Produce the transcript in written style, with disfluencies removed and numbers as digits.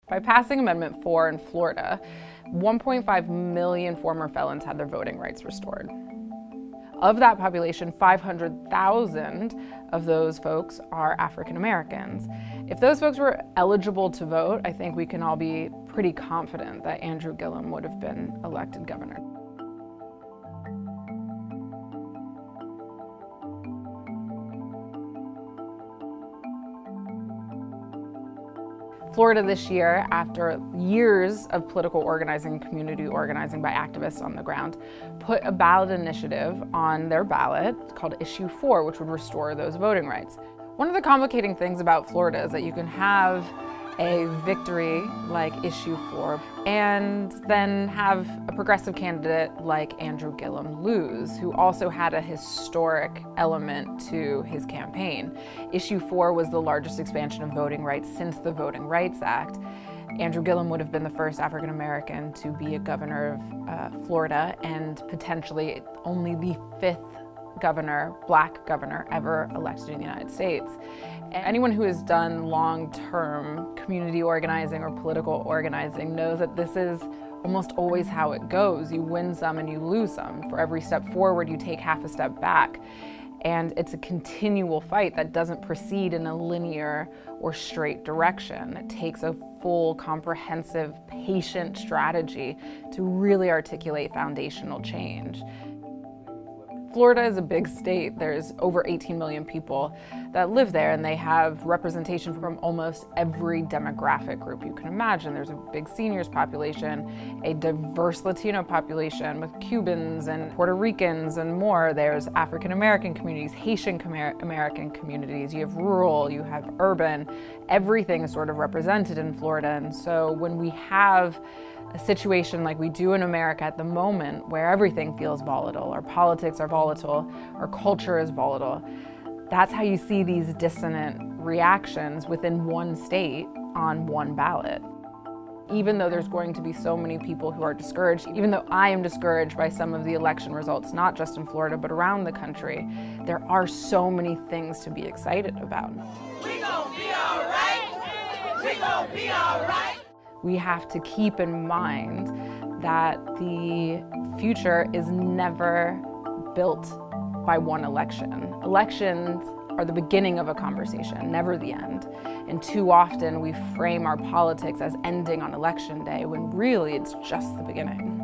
By passing Amendment 4 in Florida, 1.5 million former felons had their voting rights restored. Of that population, 500,000 of those folks are African Americans. If those folks were eligible to vote, I think we can all be pretty confident that Andrew Gillum would have been elected governor. Florida this year, after years of political organizing, community organizing by activists on the ground, put a ballot initiative on their ballot called Issue 4, which would restore those voting rights. One of the complicating things about Florida is that you can have a victory like Issue 4 and then have a progressive candidate like Andrew Gillum lose, who also had a historic element to his campaign. Issue 4 was the largest expansion of voting rights since the Voting Rights Act. Andrew Gillum would have been the first African American to be a governor of Florida, and potentially only the 5th black governor ever elected in the United States. Anyone who has done long-term community organizing or political organizing knows that this is almost always how it goes. You win some and you lose some. For every step forward, you take half a step back. And it's a continual fight that doesn't proceed in a linear or straight direction. It takes a full, comprehensive, patient strategy to really articulate foundational change. Florida is a big state. There's over 18 million people that live there, and they have representation from almost every demographic group you can imagine. There's a big seniors population, a diverse Latino population with Cubans and Puerto Ricans and more. There's African American communities, Haitian American communities. You have rural, you have urban. Everything is sort of represented in Florida. And so when we have a situation like we do in America at the moment, where everything feels volatile, our politics are volatile, our culture is volatile, that's how you see these dissonant reactions within one state on one ballot. Even though there's going to be so many people who are discouraged, even though I am discouraged by some of the election results, not just in Florida, but around the country, there are so many things to be excited about. We gon' be all right. We gon' be all right. We have to keep in mind that the future is never built by one election. Elections are the beginning of a conversation, never the end. And too often we frame our politics as ending on election day, when really it's just the beginning.